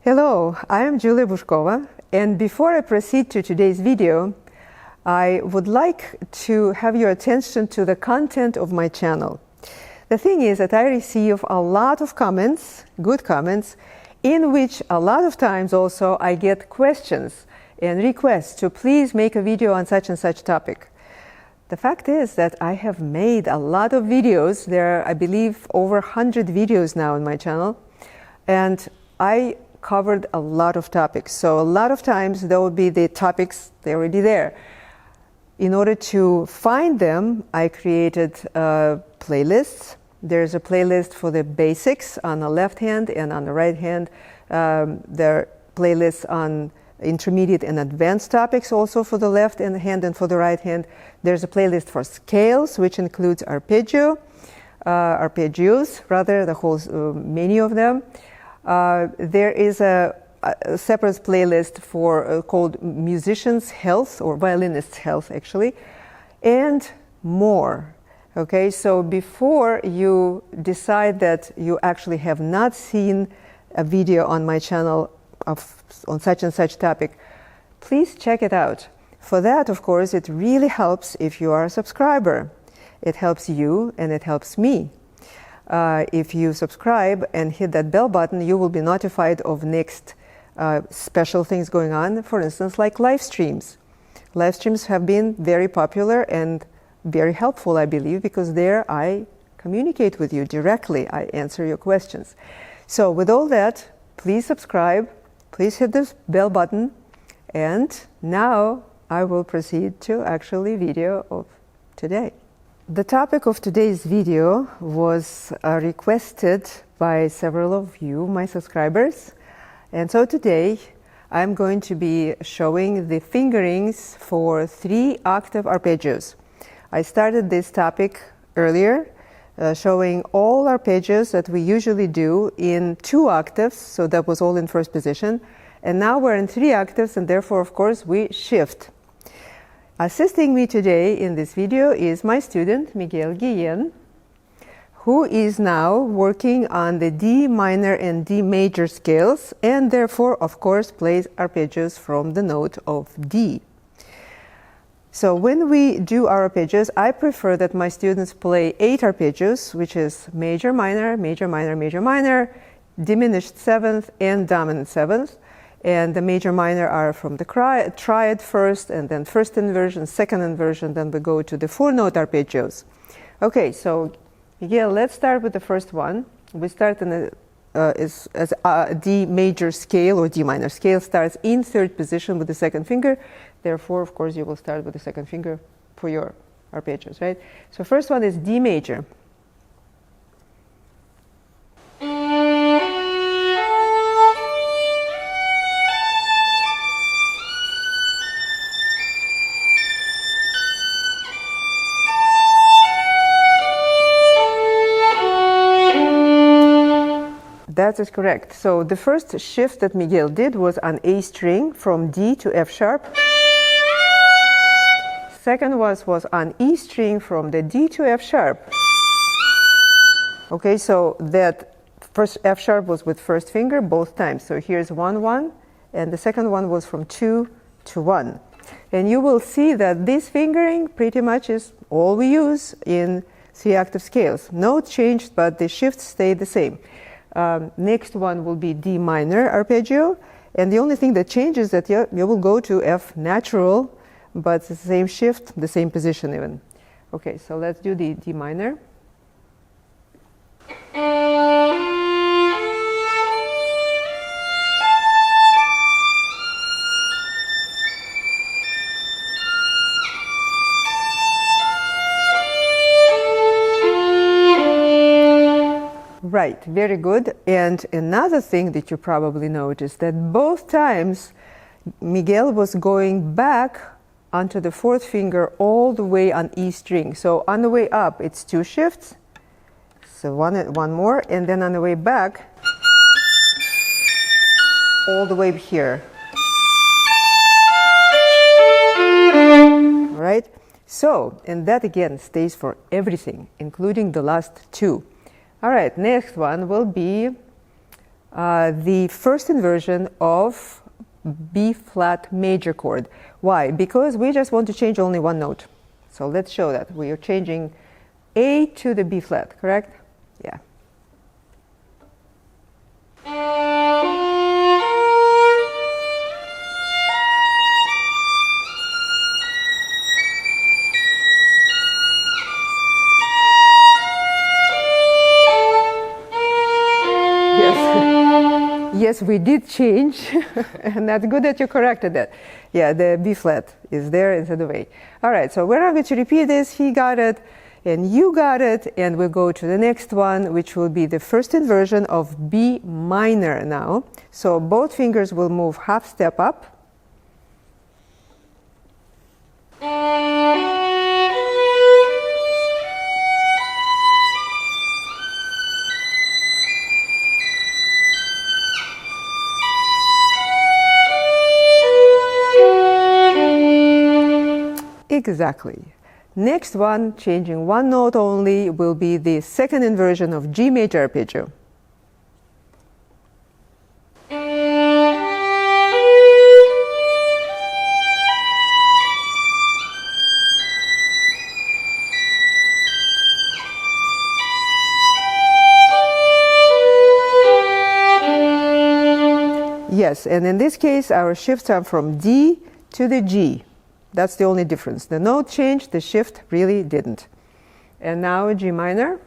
Hello, I am Julia Bushkova, and before I proceed to today's video, I would like to have your attention to the content of my channel. The thing is that I receive a lot of comments, good comments, in which a lot of times also I get questions and requests to please make a video on such and such topic. The fact is that I have made a lot of videos. There are, I believe, over 100 videos now on my channel, and I covered a lot of topics. So a lot of times there will be the topics, they're already there. In order to find them, I created playlists. There's a playlist for the basics on the left hand, and on the right hand there are playlists on intermediate and advanced topics also for the left hand and for the right hand. There's a playlist for scales, which includes arpeggios, rather, the whole menu of them. There is a separate playlist for called Musicians' Health, or Violinists' Health actually, and more. Okay, so before you decide that you actually have not seen a video on my channel on such and such topic, please check it out. For that, of course, it really helps if you are a subscriber. It helps you and it helps me. If you subscribe and hit that bell button, you will be notified of next special things going on, for instance, like live streams. Live streams have been very popular and very helpful, I believe, because there I communicate with you directly. I answer your questions. So with all that, please subscribe, please hit this bell button, and now I will proceed to actually video of today. The topic of today's video was requested by several of you, my subscribers. And so today I'm going to be showing the fingerings for 3-octave arpeggios. I started this topic earlier, showing all arpeggios that we usually do in 2 octaves, so that was all in first position. And now we're in 3 octaves, and therefore, of course, we shift. Assisting me today in this video is my student, Miguel Guillén, who is now working on the D minor and D major scales, and therefore, of course, plays arpeggios from the note of D. So when we do our arpeggios, I prefer that my students play 8 arpeggios, which is major, minor, major, minor, major, minor, diminished 7th, and dominant 7th. And the major minor are from the triad first, and then first inversion, second inversion, then we go to the 4-note arpeggios. Okay, so Miguel, let's start with the first one. We start in a D major scale, or D minor scale, starts in 3rd position with the 2nd finger. Therefore, of course, you will start with the 2nd finger for your arpeggios, right? So first one is D major. That is correct. So the first shift that Miguel did was on A string from D to F sharp. Second was on E string from the D to F sharp. Okay, so that first F sharp was with first finger both times. So here's 1, 1, and the second one was from 2 to 1. And you will see that this fingering pretty much is all we use in 3-octave scales. No change, but the shifts stay the same. Next one will be D minor arpeggio, and the only thing that changes is that you will go to F natural, but it's the same shift, the same position even. Okay, so let's do the D minor. Right, very good. And another thing that you probably noticed, that both times Miguel was going back onto the 4th finger all the way on E string. So on the way up, it's 2 shifts. So one more, and then on the way back, all the way here. All right? So, and that again stays for everything, including the last 2. All right, next one will be the first inversion of B flat major chord. Why? Because we just want to change only one note. So let's show that. We are changing A to the B flat, correct? Yeah. Yes, we did change, and that's good that you corrected that. Yeah, the B flat is there instead of A. All right, so we're not going to repeat this. He got it, and you got it, and we'll go to the next one, which will be the first inversion of B minor now. So both fingers will move half step up. Exactly. Next one, changing one note only, will be the second inversion of G major arpeggio. Yes, and in this case, our shifts are from D to the G. That's the only difference. The note changed, the shift really didn't. And now G minor.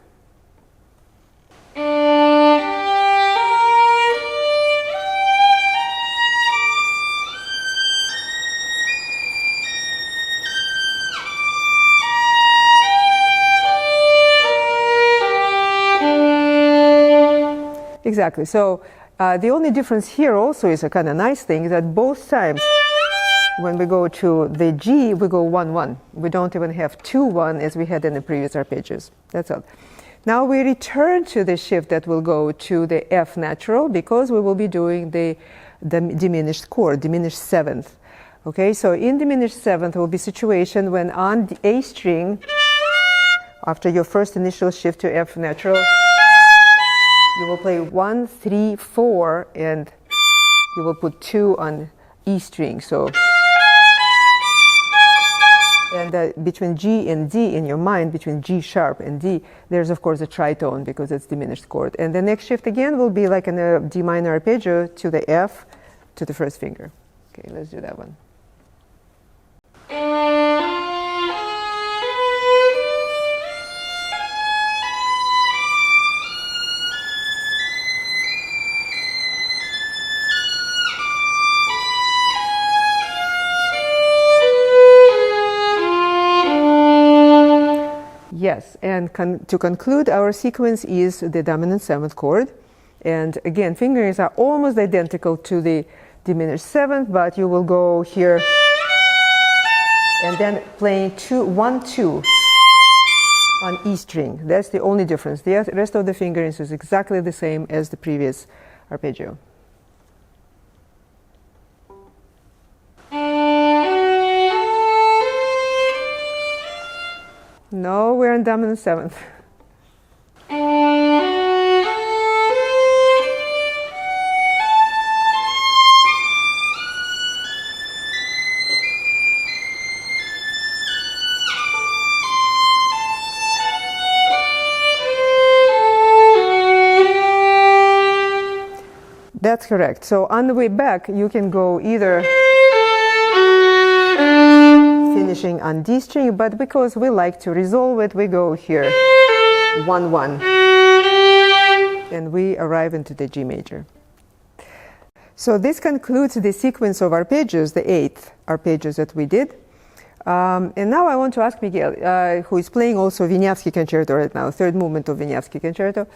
Exactly. So the only difference here also is a kind of nice thing that both times when we go to the G, we go 1-1. We don't even have 2-1 as we had in the previous arpeggios. That's all. Now we return to the shift that will go to the F natural because we will be doing the diminished chord, diminished seventh. Okay, so in diminished seventh will be situation when on the A string, after your first initial shift to F natural, you will play 1, 3, 4, and you will put 2 on E string. So. And between G and D in your mind, between G sharp and D, there's of course a tritone because it's diminished chord. And the next shift again will be like in a D minor arpeggio to the F to the first finger. Okay, let's do that one. Yes, and to conclude, our sequence is the dominant seventh chord. And again, fingerings are almost identical to the diminished seventh, but you will go here and then playing 1, 2 on E string. That's the only difference. The rest of the fingerings is exactly the same as the previous arpeggio. No, we're in dominant seventh. That's correct. So on the way back, you can go either finishing on D string, but because we like to resolve it, we go here 1, 1, and we arrive into the G major. So this concludes the sequence of arpeggios, the 8 arpeggios that we did. And now I want to ask Miguel, who is playing also Wieniawski concerto right now, third movement of Wieniawski concerto.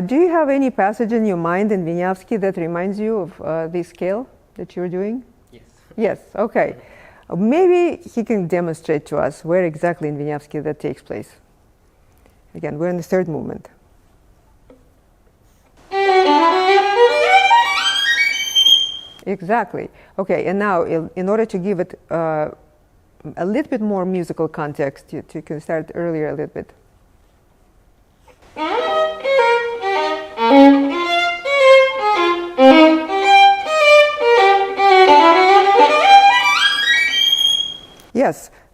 Do you have any passage in your mind in Wieniawski that reminds you of this scale that you're doing? Yes. Yes, okay. Maybe he can demonstrate to us where exactly in Wieniawski that takes place. Again, we're in the third movement. Exactly. Okay, and now in order to give it a little bit more musical context, you can start earlier a little bit.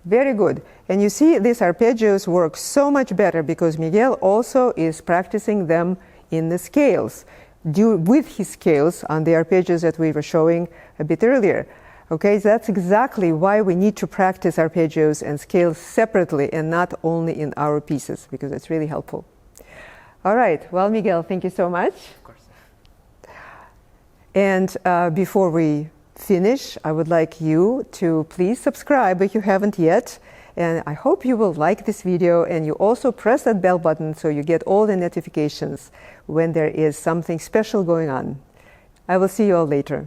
Very good. And you see, these arpeggios work so much better because Miguel also is practicing them in the scales, with his scales on the arpeggios that we were showing a bit earlier. Okay, so that's exactly why we need to practice arpeggios and scales separately and not only in our pieces, because it's really helpful. All right, well, Miguel, thank you so much. Of course. And before we finish, I would like you to please subscribe if you haven't yet. And I hope you will like this video, and you also press that bell button so you get all the notifications when there is something special going on. I will see you all later.